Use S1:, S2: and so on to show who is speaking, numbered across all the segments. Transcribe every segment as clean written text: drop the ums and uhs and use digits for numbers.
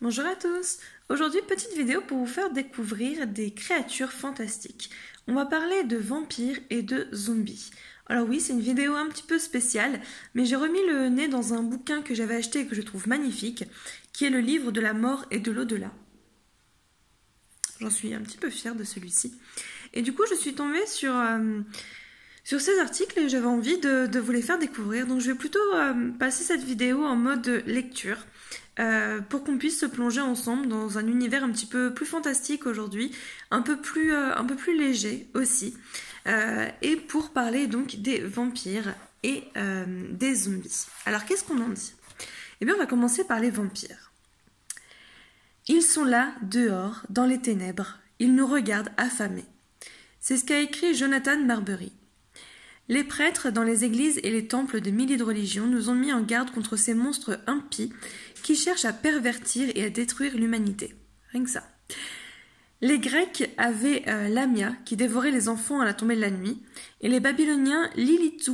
S1: Bonjour à tous. Aujourd'hui, petite vidéo pour vous faire découvrir des créatures fantastiques. On va parler de vampires et de zombies. Alors oui, c'est une vidéo un petit peu spéciale, mais j'ai remis le nez dans un bouquin que j'avais acheté et que je trouve magnifique, qui est le livre de la mort et de l'au-delà. J'en suis un petit peu fière de celui-ci. Et du coup, je suis tombée sur ces articles et j'avais envie de vous les faire découvrir. Donc je vais plutôt passer cette vidéo en mode lecture. Pour qu'on puisse se plonger ensemble dans un univers un petit peu plus fantastique aujourd'hui, un peu plus léger aussi, et pour parler donc des vampires et des zombies. Alors qu'est-ce qu'on en dit? Eh bien on va commencer par les vampires. Ils sont là, dehors, dans les ténèbres, ils nous regardent affamés. C'est ce qu'a écrit Jonathan Marbury. Les prêtres dans les églises et les temples de milliers de religions nous ont mis en garde contre ces monstres impies qui cherchent à pervertir et à détruire l'humanité. Rien que ça. Les Grecs avaient Lamia qui dévorait les enfants à la tombée de la nuit, et les Babyloniens Lilitu,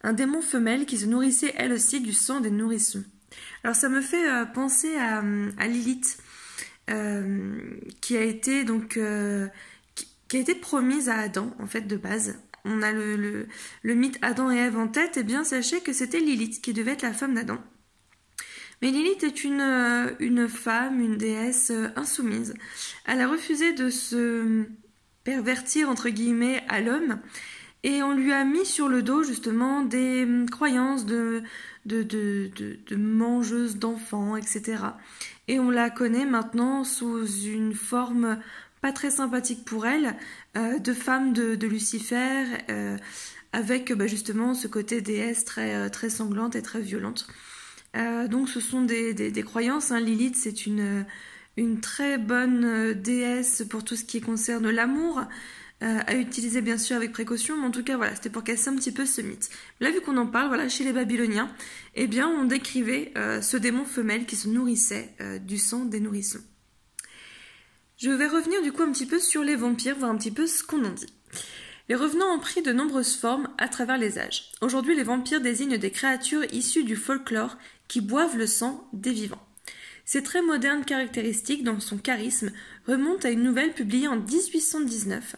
S1: un démon femelle qui se nourrissait elle aussi du sang des nourrissons. Alors ça me fait penser à Lilith, qui a été promise à Adam en fait de base. On a le mythe Adam et Ève en tête, et bien sachez que c'était Lilith qui devait être la femme d'Adam. Mais Lilith est une femme, une déesse insoumise. Elle a refusé de se pervertir entre guillemets à l'homme, et on lui a mis sur le dos justement des croyances de mangeuse d'enfants, etc. Et on la connaît maintenant sous une forme pas très sympathique pour elle, de femme de Lucifer, avec justement ce côté déesse très sanglante et très violente. Donc ce sont des croyances, hein. Lilith, c'est une très bonne déesse pour tout ce qui concerne l'amour, à utiliser bien sûr avec précaution, mais en tout cas voilà, c'était pour casser un petit peu ce mythe. Là, vu qu'on en parle, voilà, chez les Babyloniens, eh bien on décrivait ce démon femelle qui se nourrissait du sang des nourrissons. Je vais revenir du coup un petit peu sur les vampires, voir un petit peu ce qu'on en dit. Les revenants ont pris de nombreuses formes à travers les âges. Aujourd'hui, les vampires désignent des créatures issues du folklore qui boivent le sang des vivants. Ces très modernes caractéristiques dans son charisme remontent à une nouvelle publiée en 1819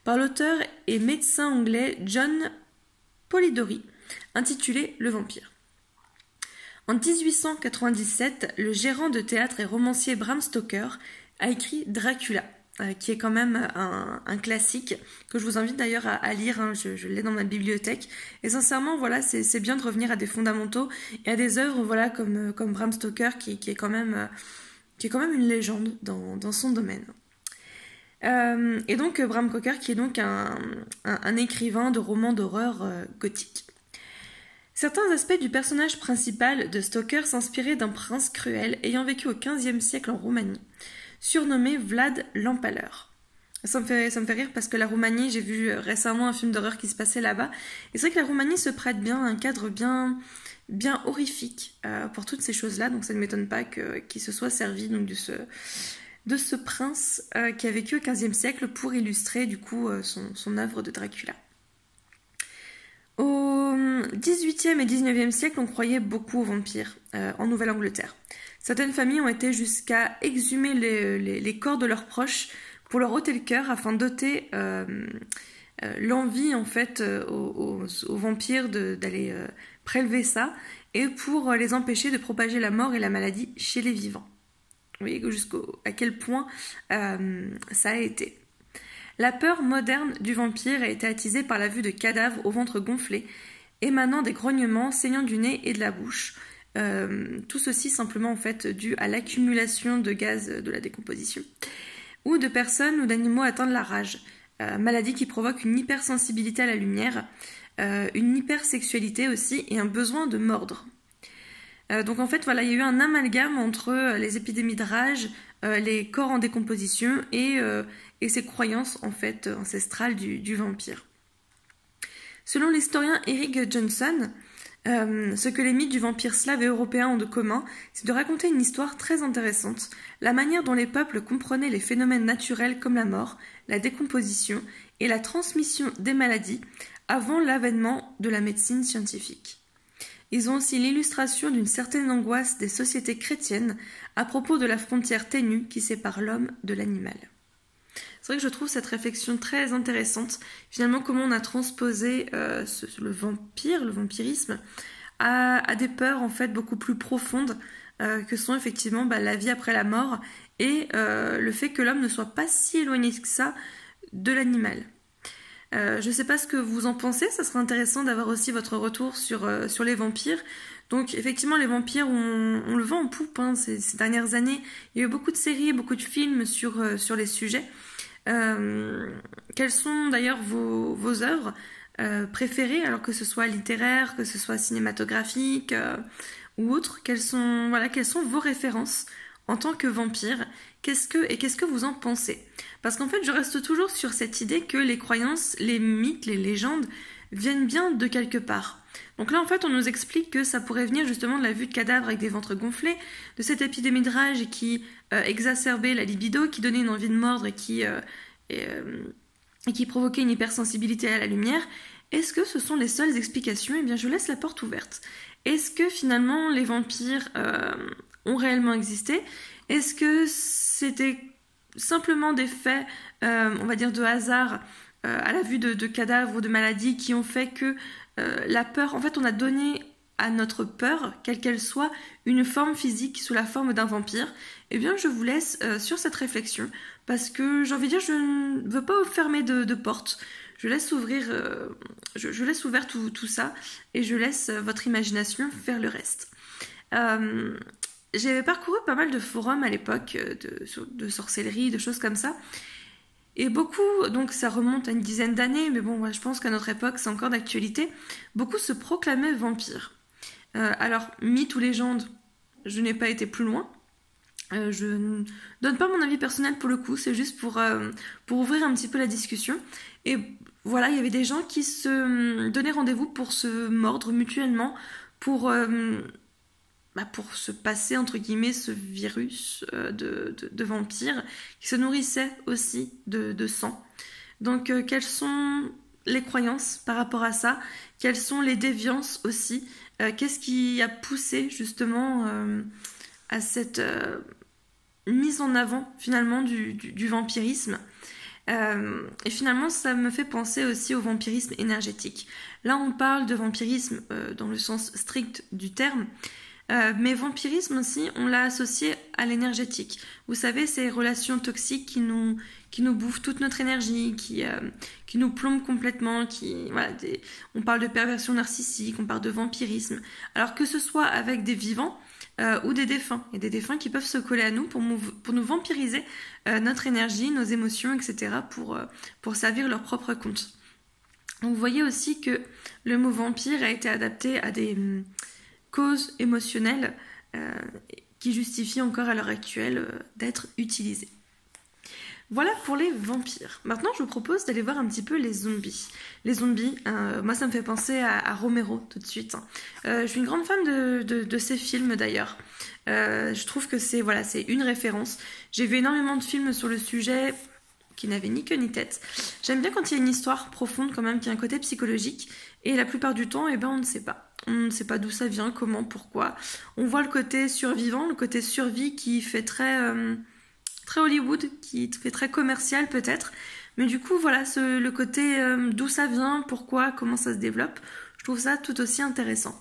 S1: par l'auteur et médecin anglais John Polidori, intitulée Le Vampire. En 1897, le gérant de théâtre et romancier Bram Stoker a écrit Dracula, qui est quand même un classique, que je vous invite d'ailleurs à lire, hein, je l'ai dans ma bibliothèque. Et sincèrement, voilà, c'est bien de revenir à des fondamentaux et à des œuvres voilà, comme Bram Stoker, qui est quand même une légende dans son domaine. Et donc Bram Stoker, qui est donc un écrivain de romans d'horreur gothique. Certains aspects du personnage principal de Stoker s'inspiraient d'un prince cruel ayant vécu au XVe siècle en Roumanie, surnommé Vlad l'Empaleur. Ça me fait rire parce que la Roumanie, j'ai vu récemment un film d'horreur qui se passait là-bas, et c'est vrai que la Roumanie se prête bien à un cadre bien horrifique pour toutes ces choses-là, donc ça ne m'étonne pas qu'il se soit servi donc, de ce prince qui a vécu au XVe siècle pour illustrer du coup son œuvre de Dracula. Au XVIIIe et XIXe siècle, on croyait beaucoup aux vampires en Nouvelle-Angleterre. Certaines familles ont été jusqu'à exhumer les corps de leurs proches pour leur ôter le cœur afin d'ôter l'envie en fait aux vampires d'aller prélever ça et pour les empêcher de propager la mort et la maladie chez les vivants. Vous voyez à quel point ça a été. La peur moderne du vampire a été attisée par la vue de cadavres au ventre gonflé, émanant des grognements, saignant du nez et de la bouche. Tout ceci simplement en fait dû à l'accumulation de gaz de la décomposition, ou de personnes ou d'animaux atteints de la rage, maladie qui provoque une hypersensibilité à la lumière, une hypersexualité aussi et un besoin de mordre. Donc en fait voilà, il y a eu un amalgame entre les épidémies de rage, les corps en décomposition et ces croyances en fait ancestrales du vampire. Selon l'historien Eric Johnson, ce que les mythes du vampire slave et européen ont de commun, c'est de raconter une histoire très intéressante, la manière dont les peuples comprenaient les phénomènes naturels comme la mort, la décomposition et la transmission des maladies avant l'avènement de la médecine scientifique. Ils ont aussi l'illustration d'une certaine angoisse des sociétés chrétiennes à propos de la frontière ténue qui sépare l'homme de l'animal. C'est vrai que je trouve cette réflexion très intéressante. Finalement, comment on a transposé le vampirisme, à des peurs en fait beaucoup plus profondes que sont effectivement la vie après la mort et le fait que l'homme ne soit pas si éloigné que ça de l'animal. Je ne sais pas ce que vous en pensez, ça serait intéressant d'avoir aussi votre retour sur les vampires. Donc effectivement les vampires, on le vend en poupe ces dernières années. Il y a eu beaucoup de séries, beaucoup de films sur les sujets. Quelles sont d'ailleurs vos œuvres préférées, alors que ce soit littéraire, que ce soit cinématographique ou autre, quelles sont vos références en tant que vampire, qu'est-ce que vous en pensez? Parce qu'en fait, je reste toujours sur cette idée que les croyances, les mythes, les légendes viennent bien de quelque part. Donc là, en fait, on nous explique que ça pourrait venir justement de la vue de cadavres avec des ventres gonflés, de cette épidémie de rage qui exacerbait la libido, qui donnait une envie de mordre et qui provoquait une hypersensibilité à la lumière. Est-ce que ce sont les seules explications? Eh bien, je laisse la porte ouverte. Est-ce que finalement les vampires ont réellement existé? Est-ce que c'était simplement des faits, on va dire de hasard, à la vue de cadavres ou de maladies qui ont fait que la peur, en fait on a donné à notre peur, quelle qu'elle soit, une forme physique sous la forme d'un vampire? Eh bien je vous laisse sur cette réflexion, parce que j'ai envie de dire, je ne veux pas fermer de porte. Je laisse ouvrir, je laisse ouvert tout ça, et je laisse votre imagination faire le reste. J'avais parcouru pas mal de forums à l'époque de sorcellerie, de choses comme ça. Et beaucoup, donc ça remonte à une dizaine d'années, mais bon, je pense qu'à notre époque, c'est encore d'actualité. Beaucoup se proclamaient vampires. Alors, mythe ou légende, je n'ai pas été plus loin. Je ne donne pas mon avis personnel pour le coup, c'est juste pour ouvrir un petit peu la discussion. Et voilà, il y avait des gens qui se donnaient rendez-vous pour se mordre mutuellement, pour se passer, entre guillemets, ce virus de vampire, qui se nourrissait aussi de sang. Donc, quelles sont les croyances par rapport à ça? Quelles sont les déviances aussi? Qu'est-ce qui a poussé, justement, à cette mise en avant, finalement, du vampirisme? Et finalement, ça me fait penser aussi au vampirisme énergétique. Là, on parle de vampirisme dans le sens strict du terme, mais vampirisme aussi, on l'a associé à l'énergétique. Vous savez, ces relations toxiques qui nous bouffent toute notre énergie, qui nous plombent complètement, on parle de perversion narcissique, on parle de vampirisme. Alors que ce soit avec des vivants ou des défunts. Il y a des défunts qui peuvent se coller à nous pour nous vampiriser notre énergie, nos émotions, etc. pour servir leur propre compte. Donc vous voyez aussi que le mot vampire a été adapté à des causes émotionnelles qui justifient encore à l'heure actuelle d'être utilisées. Voilà pour les vampires. Maintenant, je vous propose d'aller voir un petit peu les zombies. Les zombies, moi ça me fait penser à Romero tout de suite. Je suis une grande fan de ces films d'ailleurs. Je trouve que c'est une référence. J'ai vu énormément de films sur le sujet qui n'avaient ni queue ni tête. J'aime bien quand il y a une histoire profonde quand même, qui a un côté psychologique. Et la plupart du temps, on ne sait pas. On ne sait pas d'où ça vient, comment, pourquoi. On voit le côté survivant, le côté survie qui fait très Hollywood, qui fait très commercial peut-être. Mais du coup, voilà, le côté d'où ça vient, pourquoi, comment ça se développe, je trouve ça tout aussi intéressant.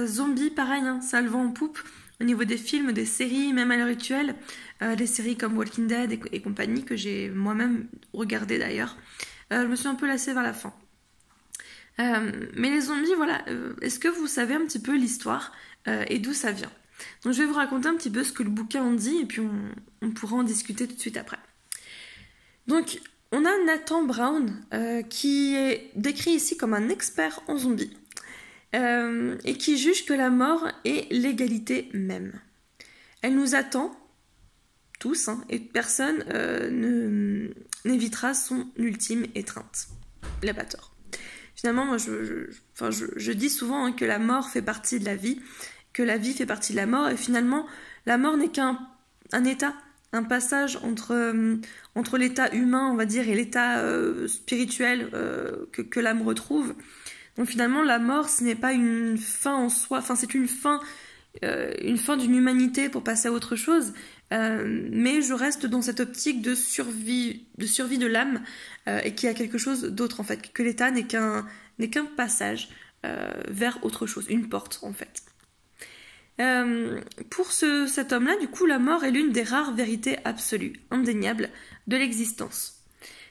S1: Zombies, pareil, ça le vend en poupe. Au niveau des films, des séries, même à l'heure actuelle, des séries comme Walking Dead et compagnie, que j'ai moi-même regardé d'ailleurs, je me suis un peu lassée vers la fin. Mais les zombies, voilà, est-ce que vous savez un petit peu l'histoire et d'où ça vient? Donc je vais vous raconter un petit peu ce que le bouquin en dit et puis on pourra en discuter tout de suite après. Donc on a Nathan Brown qui est décrit ici comme un expert en zombies et qui juge que la mort est l'égalité même. Elle nous attend tous et personne n'évitera son ultime étreinte. Il n'a pas tort. Finalement, moi je dis souvent que la mort fait partie de la vie, que la vie fait partie de la mort, et finalement la mort n'est qu'un état, un passage entre l'état humain, on va dire, et l'état spirituel que l'âme retrouve. Donc finalement, la mort, ce n'est pas une fin en soi, enfin c'est une fin d'une humanité pour passer à autre chose, mais je reste dans cette optique de survie de l'âme, et qu'il y a quelque chose d'autre en fait, que l'état n'est qu'un passage vers autre chose, une porte en fait. Pour cet homme-là, du coup, la mort est l'une des rares vérités absolues, indéniables, de l'existence.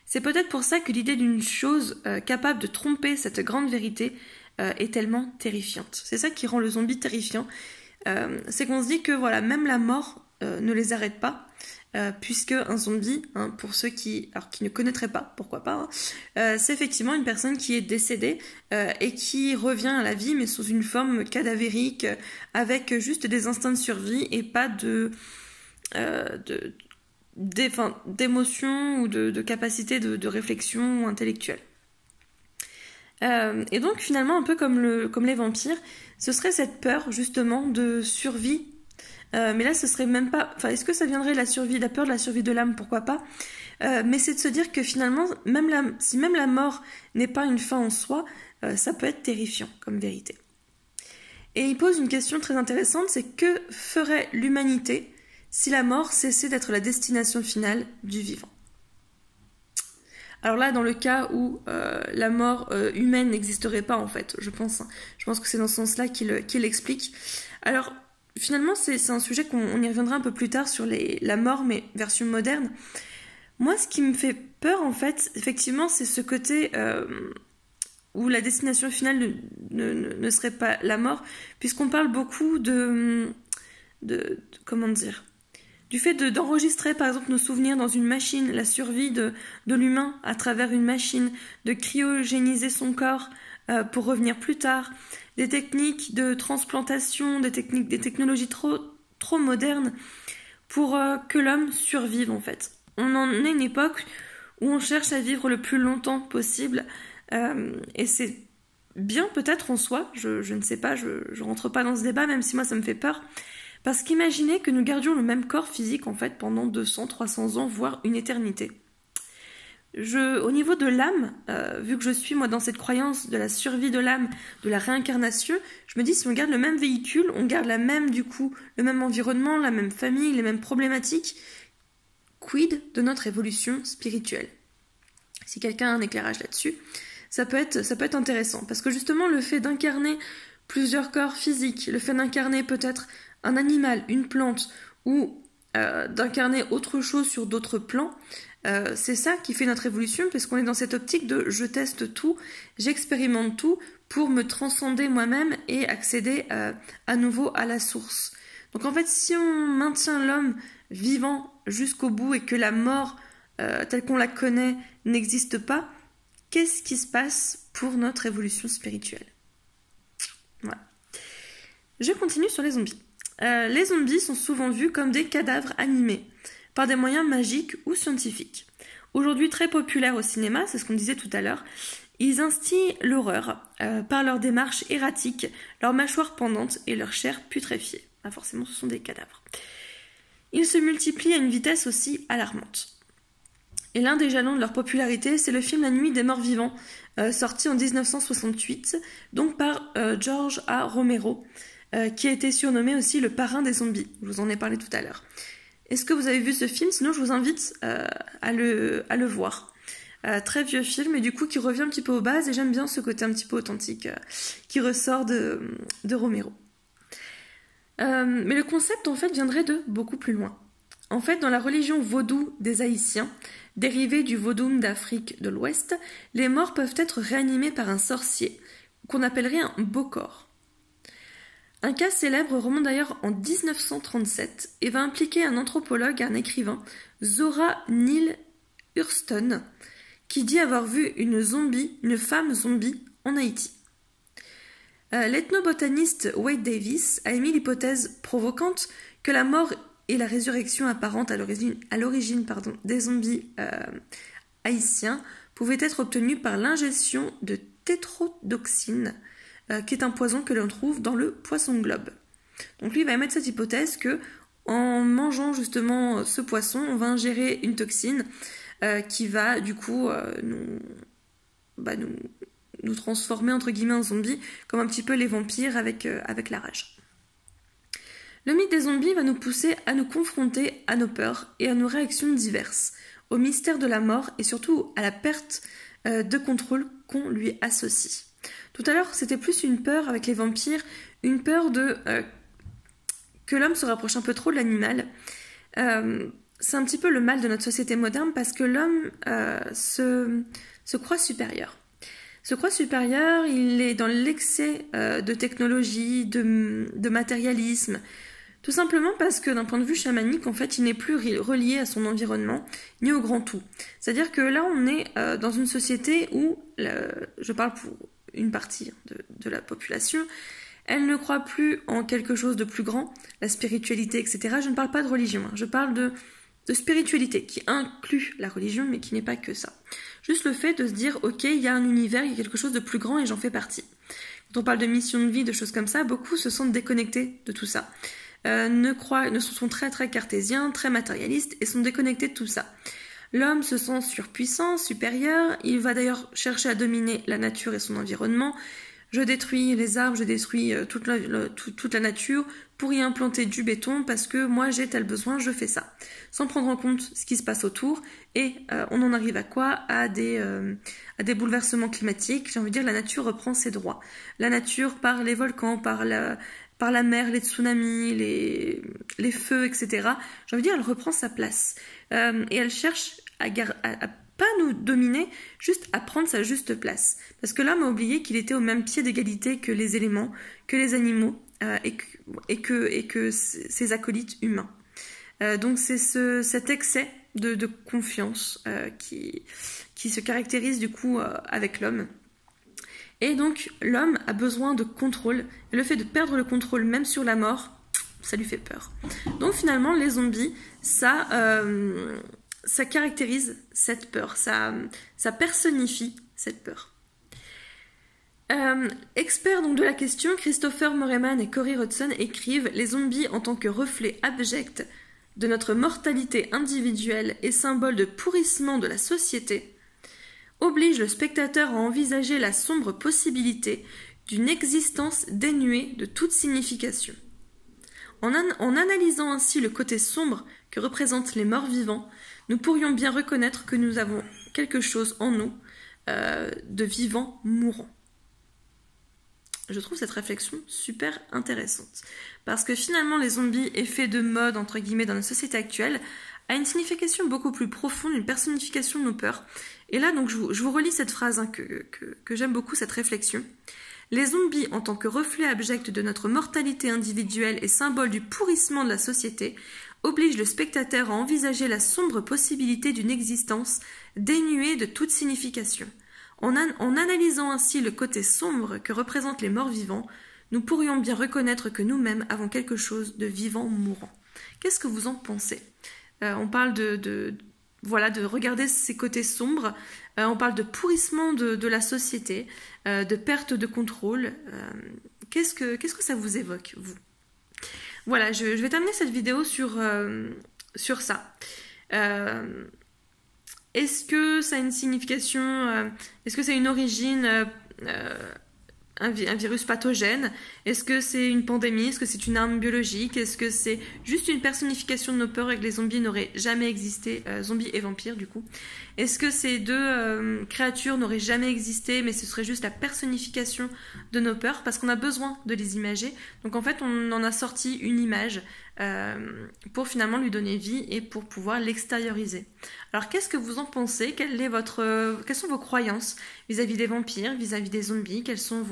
S1: C'est peut-être pour ça que l'idée d'une chose capable de tromper cette grande vérité est tellement terrifiante. C'est ça qui rend le zombie terrifiant. C'est qu'on se dit que voilà, même la mort ne les arrête pas, puisque un zombie, hein, pour ceux qui ne connaîtraient pas, pourquoi pas, hein, c'est effectivement une personne qui est décédée et qui revient à la vie, mais sous une forme cadavérique, avec juste des instincts de survie et pas d'émotion ou de capacité de réflexion intellectuelle. Et donc finalement, un peu comme les vampires, ce serait cette peur justement de survie. Mais là, ce serait même pas... Enfin, est-ce que ça viendrait la peur de la survie de l'âme, pourquoi pas, mais c'est de se dire que finalement, si même la mort n'est pas une fin en soi, ça peut être terrifiant comme vérité. Et il pose une question très intéressante, c'est que ferait l'humanité si la mort cessait d'être la destination finale du vivant? Alors là, dans le cas où la mort humaine n'existerait pas, en fait, je pense que c'est dans ce sens-là qu'il explique. Alors, finalement, c'est un sujet qu'on y reviendra un peu plus tard sur la mort, mais version moderne. Moi, ce qui me fait peur, en fait, effectivement, c'est ce côté où la destination finale ne serait pas la mort, puisqu'on parle beaucoup comment dire, du fait d'enregistrer par exemple nos souvenirs dans une machine, la survie de l'humain à travers une machine, de cryogéniser son corps pour revenir plus tard, des techniques de transplantation, des technologies trop modernes pour que l'homme survive en fait. On en est une époque où on cherche à vivre le plus longtemps possible, et c'est bien peut-être en soi, je ne sais pas, je rentre pas dans ce débat même si moi ça me fait peur. Parce qu'imaginez que nous gardions le même corps physique en fait pendant 200, 300 ans, voire une éternité. Au niveau de l'âme, vu que je suis moi dans cette croyance de la survie de l'âme, de la réincarnation, je me dis si on garde le même véhicule, on garde le même environnement, la même famille, les mêmes problématiques, quid de notre évolution spirituelle? Si quelqu'un a un éclairage là-dessus, ça peut être intéressant. Parce que justement le fait d'incarner plusieurs corps physiques, le fait d'incarner peut-être un animal, une plante, ou d'incarner autre chose sur d'autres plans, c'est ça qui fait notre évolution, parce qu'on est dans cette optique de je teste tout, j'expérimente tout pour me transcender moi-même et accéder à nouveau à la source. Donc en fait, si on maintient l'homme vivant jusqu'au bout et que la mort telle qu'on la connaît n'existe pas, qu'est-ce qui se passe pour notre évolution spirituelle? Voilà. Je continue sur les zombies. Les zombies sont souvent vus comme des cadavres animés, par des moyens magiques ou scientifiques. Aujourd'hui très populaires au cinéma, c'est ce qu'on disait tout à l'heure, ils instillent l'horreur par leur démarche erratique, leurs mâchoires pendantes et leur chair putréfiée. Ah, forcément, ce sont des cadavres. Ils se multiplient à une vitesse aussi alarmante. Et l'un des jalons de leur popularité, c'est le film La Nuit des Morts Vivants, sorti en 1968, donc par George A. Romero, qui a été surnommé aussi le parrain des zombies. Je vous en ai parlé tout à l'heure. Est-ce que vous avez vu ce film? Sinon, je vous invite à le voir. Très vieux film, et du coup, qui revient un petit peu aux bases, et j'aime bien ce côté un petit peu authentique qui ressort de Romero. Mais le concept, en fait, viendrait de beaucoup plus loin. En fait, dans la religion vaudou des Haïtiens, dérivée du vaudou d'Afrique de l'Ouest, les morts peuvent être réanimés par un sorcier, qu'on appellerait un bokor. Un cas célèbre remonte d'ailleurs en 1937 et va impliquer un anthropologue et un écrivain, Zora Neale Hurston, qui dit avoir vu une femme zombie en Haïti. L'ethnobotaniste Wade Davis a émis l'hypothèse provocante que la mort et la résurrection apparente à l'origine des zombies haïtiens pouvaient être obtenues par l'ingestion de tétrodotoxine, qui est un poison que l'on trouve dans le poisson globe. Donc lui, il va émettre cette hypothèse que en mangeant justement ce poisson, on va ingérer une toxine qui va du coup nous transformer entre guillemets en zombies, comme un petit peu les vampires avec la rage. Le mythe des zombies va nous pousser à nous confronter à nos peurs et à nos réactions diverses, au mystère de la mort et surtout à la perte de contrôle qu'on lui associe. Tout à l'heure, c'était plus une peur avec les vampires, une peur de que l'homme se rapproche un peu trop de l'animal. C'est un petit peu le mal de notre société moderne parce que l'homme se croit supérieur. Se croit supérieur, il est dans l'excès de technologie, de matérialisme, tout simplement parce que d'un point de vue chamanique, en fait, il n'est plus relié à son environnement, ni au grand tout. C'est-à-dire que là, on est dans une société où, je parle pour une partie de la population, elle ne croit plus en quelque chose de plus grand, la spiritualité, etc. Je ne parle pas de religion, je parle de spiritualité, qui inclut la religion, mais qui n'est pas que ça. Juste le fait de se dire, ok, il y a un univers, il y a quelque chose de plus grand et j'en fais partie. Quand on parle de mission de vie, de choses comme ça, beaucoup se sentent déconnectés de tout ça. Sont très très cartésiens, très matérialistes et sont déconnectés de tout ça. L'homme se sent surpuissant, supérieur, il va d'ailleurs chercher à dominer la nature et son environnement. Je détruis les arbres, je détruis toute la nature pour y implanter du béton parce que moi j'ai tel besoin, je fais ça. Sans prendre en compte ce qui se passe autour et on en arrive à quoi ? À des bouleversements climatiques. J'ai envie de dire la nature reprend ses droits. La nature par les volcans, par la mer, les tsunamis, les feux, etc. J'ai envie de dire elle reprend sa place. Et elle cherche à pas nous dominer, juste à prendre sa juste place. Parce que l'homme a oublié qu'il était au même pied d'égalité que les éléments, que les animaux et que ses acolytes humains. Donc c'est cet excès de confiance qui se caractérise du coup avec l'homme. Et donc l'homme a besoin de contrôle. Et le fait de perdre le contrôle même sur la mort, ça lui fait peur. Donc finalement les zombies, ça caractérise cette peur, ça personnifie cette peur. Experts donc de la question, Christopher Moreman et Corey Hudson écrivent « Les zombies en tant que reflet abject de notre mortalité individuelle et symbole de pourrissement de la société obligent le spectateur à envisager la sombre possibilité d'une existence dénuée de toute signification. En analysant ainsi le côté sombre que représentent les morts vivants, nous pourrions bien reconnaître que nous avons quelque chose en nous de vivant mourant. » Je trouve cette réflexion super intéressante. Parce que finalement, les zombies, effet de mode, entre guillemets, dans la société actuelle, a une signification beaucoup plus profonde, une personnification de nos peurs. Et là, donc, je vous relis cette phrase que j'aime beaucoup, cette réflexion. Les zombies, en tant que reflet abject de notre mortalité individuelle et symbole du pourrissement de la société, obligent le spectateur à envisager la sombre possibilité d'une existence dénuée de toute signification. En analysant ainsi le côté sombre que représentent les morts vivants, nous pourrions bien reconnaître que nous-mêmes avons quelque chose de vivant mourant. Qu'est-ce que vous en pensez ? On parle de regarder ces côtés sombres, on parle de pourrissement de la société, de perte de contrôle. Qu'est-ce que ça vous évoque, vous ? Voilà, je vais terminer cette vidéo sur ça. Est-ce que ça a une signification, est-ce que c'est une origine, un virus pathogène? Est-ce que c'est une pandémie? Est-ce que c'est une arme biologique? Est-ce que c'est juste une personnification de nos peurs et que les zombies n'auraient jamais existé, zombies et vampires du coup? Est-ce que ces deux créatures n'auraient jamais existé mais ce serait juste la personnification de nos peurs parce qu'on a besoin de les imager? Donc en fait on en a sorti une image pour finalement lui donner vie et pour pouvoir l'extérioriser. Alors qu'est-ce que vous en pensez? Quelles sont vos croyances vis-à-vis des vampires, vis-à-vis des zombies? Quels sont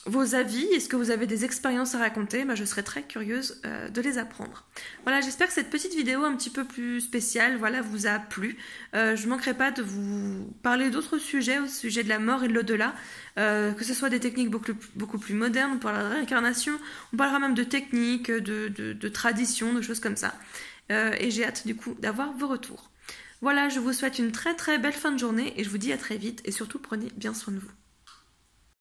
S1: vos avis? Est-ce que vous avez des expériences à raconter? Je serais très curieuse de les apprendre. Voilà, j'espère que cette petite vidéo un petit peu plus spéciale vous a plu. Je ne manquerai pas de vous parler d'autres sujets, au sujet de la mort et de l'au-delà, que ce soit des techniques beaucoup plus modernes, on parlera de réincarnation, on parlera même de techniques, de traditions, de choses comme ça. Et j'ai hâte du coup d'avoir vos retours. Voilà, je vous souhaite une très très belle fin de journée et je vous dis à très vite et surtout prenez bien soin de vous.